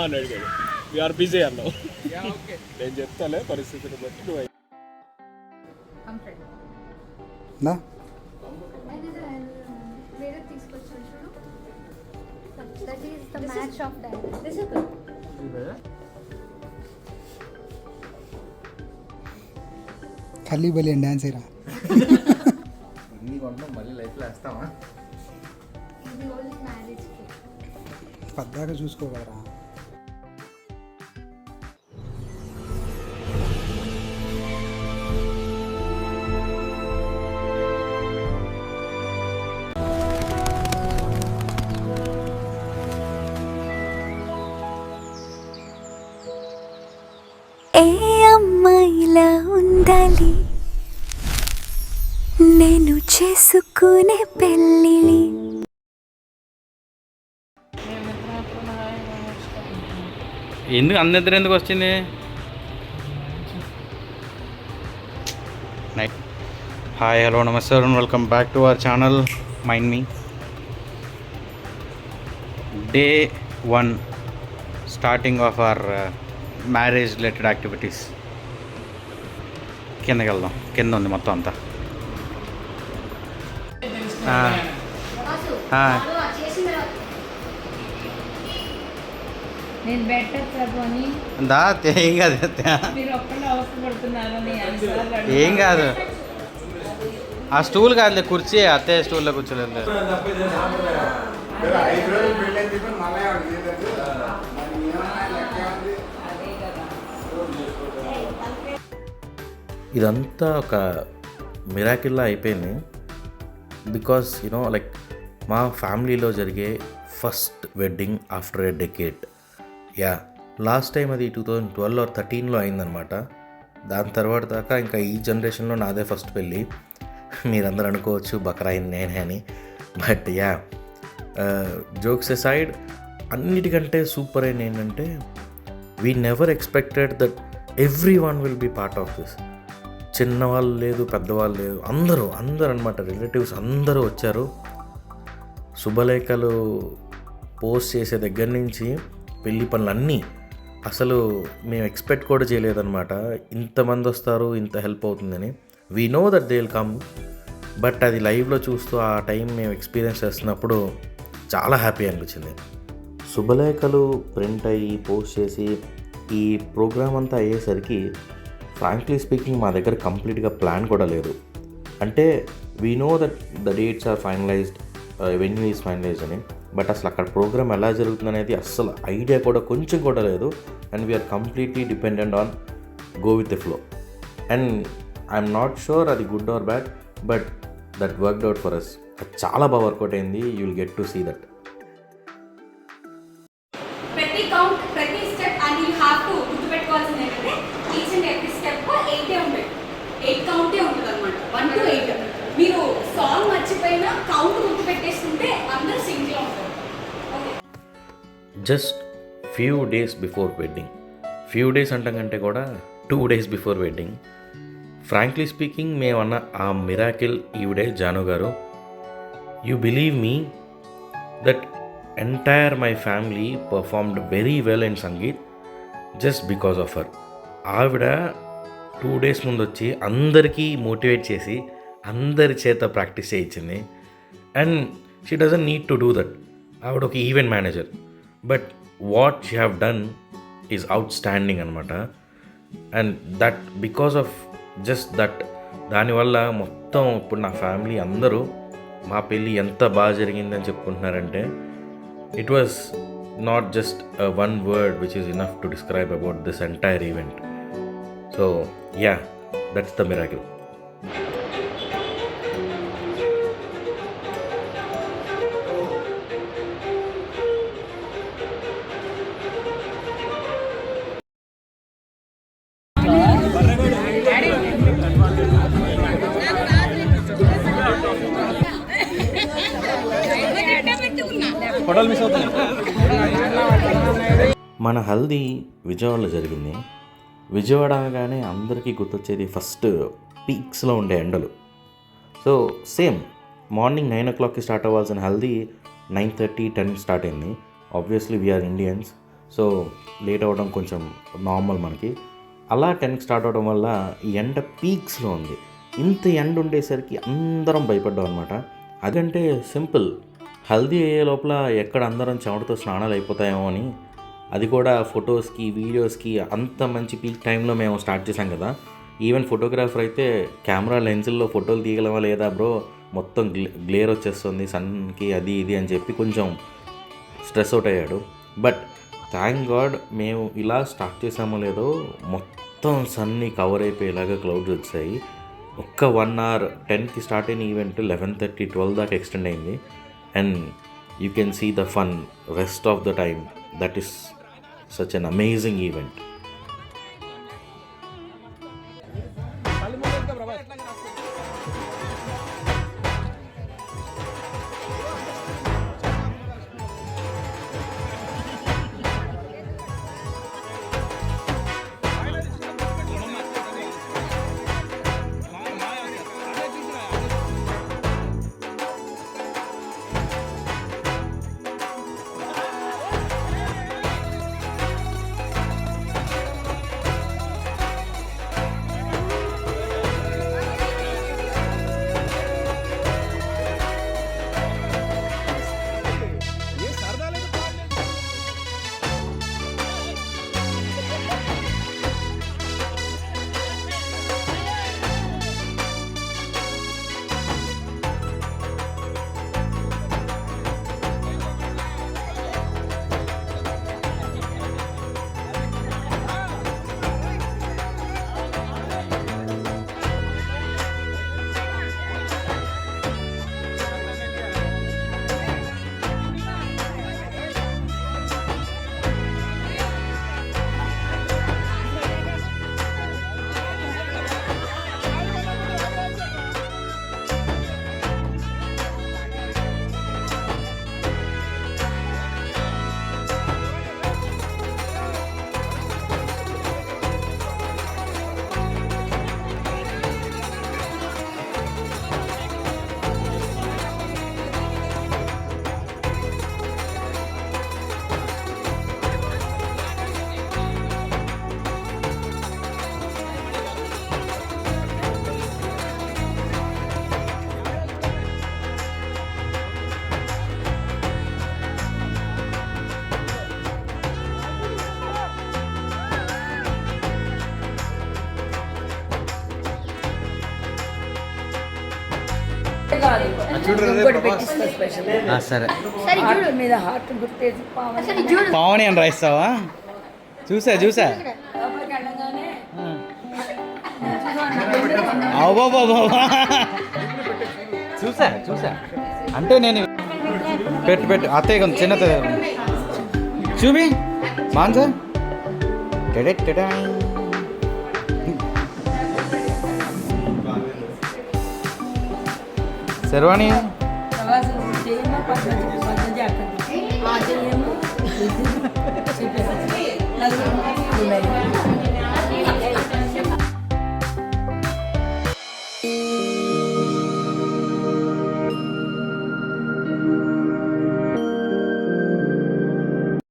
అని అడిగాడు. We are busy అన్నావు. నేను చెప్తాలే పరిస్థితిని బట్టి నువ్వు ఖాళీ బలి డాన్స్ రా మళ్ళీ లైఫ్లో వేస్తామా? పద్దాక చూసుకోగలరా? ఏ అమ్మాయిలా ఉండాలి నేను చేసుకునే పెళ్ళిని. ఎందుకు అందరిద్దరు ఎందుకు వచ్చింది? హాయ్, హలో, నమస్తే and welcome back to our channel mind me. Day 1 starting of our marriage related activities. కిందకి వెళ్దాం. కింద ఉంది మొత్తం అంతా. నేను బెటర్ చదువుని దా ఏం కాదు, మీరు ఒక్కడే అవసరపడుతున్నారని ఏం కాదు. ఆ స్టూల్ కాదులే, కుర్చీ. అత్తయ్య స్టూల్లో కూర్చోలేదు. ఇదంతా ఒక మిరాకిల్లా అయిపోయింది. బికాస్ లైక్ మా ఫ్యామిలీలో జరిగే ఫస్ట్ వెడ్డింగ్ ఆఫ్టర్ ఏ డెకేడ్. లాస్ట్ టైం అది 2012 or 13లో అయిందనమాట. దాని తర్వాత దాకా ఇంకా ఈ జనరేషన్లో నాదే ఫస్ట్ పెళ్ళి. మీరందరూ అనుకోవచ్చు బకరాయింది నేనే అని. బట్ జోక్స్ అసైడ్, అన్నిటికంటే సూపర్ అయిన ఏంటంటే we never expected that everyone will be part of this. చిన్నవాళ్ళు లేదు, పెద్దవాళ్ళు లేదు, అందరూ అనమాట. రిలేటివ్స్ అందరూ వచ్చారు. శుభలేఖలు పోస్ట్ చేసే దగ్గర నుంచి పెళ్లి పనులన్నీ అసలు మేము ఎక్స్పెక్ట్ కూడా చేయలేదన్నమాట. ఇంతమంది వస్తారు, ఇంత హెల్ప్ అవుతుందని. We know that they will come, but అది లైవ్లో చూస్తూ ఆ టైం మేము ఎక్స్పీరియన్స్ చేస్తున్నప్పుడు చాలా హ్యాపీ అనిపించింది. శుభలేఖలు ప్రింట్ అయ్యి పోస్ట్ చేసి ఈ ప్రోగ్రామ్ అంతా అయ్యేసరికి ఫ్రాంక్లీ స్పీకింగ్ మా దగ్గర కంప్లీట్గా ప్లాన్ కూడా లేదు. అంటే we know that the dates are finalised, venue is finalised అని. బట్ అసలు అక్కడ ప్రోగ్రామ్ ఎలా జరుగుతుంది అనేది అస్సలు ఐడియా కూడా కొంచెం కూడా లేదు. And we're completely dependent on go with the flow. And I'm not sure అది good or bad, but that worked out for us. అది చాలా బాగా వర్కౌట్ అయింది. You will get to see that. ప్రతి కౌంట్, ప్రతి step and you have to గుర్తుపెట్టుకోవాల్సింది ఏంటంటే each and every step 8 ఉంటుంది. 8 కౌంటే ఉంటుంది అనమాట. 1 to 8. మీరు సాంగ్ మర్చిపోయినా కౌంట్ గుర్తుపెట్టేస్తుంటే అందరూ సింక్లో ఉంటారు. Just few days before wedding, few days అంటంకంటే కూడా 2 days before wedding, frankly speaking మేమన్న ఆ మిరాకిల్ ఈవిడే Janu garu. You believe me that entire my family performed very well in sangeet just because of her. ఆవిడ 2 days ముందు వచ్చి అందరికీ మోటివేట్ చేసి అందరి చేత ప్రాక్టీస్ చేయించింది. And she doesn't need to do that. ఆవిడ ఒక event manager, but what she have done is outstanding అనమాట. And that because of just that, దానివల్ల మొత్తం ఇప్పుడు నా ఫ్యామిలీ అందరూ మా పెళ్ళి ఎంత బాగా జరిగిందని చెప్పుకుంటున్నారంటే it was not just one word which is enough to describe about this entire event. So yeah, that's the miracle. మన హల్దీ విజయవాడలో జరిగింది. విజయవాడ అనగానే అందరికీ గుర్తొచ్చేది ఫస్ట్ పీక్స్లో ఉండే ఎండలు. సో సేమ్ మార్నింగ్ 9 o'clockకి స్టార్ట్ అవ్వాల్సిన హల్దీ 9:30, 10 స్టార్ట్ అయింది. Obviously we are Indians, so late అవ్వడం కొంచెం నార్మల్ మనకి. అలా 10కి స్టార్ట్ అవ్వడం వల్ల ఎండ పీక్స్లో ఉంది. ఇంత ఎండ ఉండేసరికి అందరం భయపడ్డాం అనమాట. అదంటే సింపుల్, హల్దీ అయ్యే లోపల ఎక్కడ అందరం చెమటతో స్నానాలు అయిపోతాయేమో అని. అది కూడా ఫొటోస్కి వీడియోస్కి అంత మంచి పీక్ టైంలో మేము స్టార్ట్ చేసాం కదా. ఈవెన్ ఫోటోగ్రాఫర్ అయితే కెమెరా లెన్సుల్లో ఫోటోలు తీయగలవా లేదా బ్రో, మొత్తం గ్లేర్ వచ్చేస్తుంది సన్కి అది ఇది అని చెప్పి కొంచెం స్ట్రెస్ అవుట్ అయ్యాడు. బట్ థ్యాంక్ గాడ్ మేము ఇలా స్టార్ట్ చేసామో లేదో మొత్తం సన్ని కవర్ అయిపోయేలాగా క్లౌడ్స్ వచ్చాయి. ఒక్క 1 hour 10కి స్టార్ట్ అయిన ఈవెంట్ 11:30, 12 దాకా ఎక్స్టెండ్ అయింది. And you can see the fun rest of the time. That is such an amazing event. సరే హార్ట్ మీద హార్ట్ గుర్తేసి పావని అని రాయిస్తావా? చూసా చూసా అంటే నేను పెట్టు అత్తయ్య కొంచెం చిన్నది చూపి మాన్సా శర్వాణి చేయమో పద్ధతి అక్కడ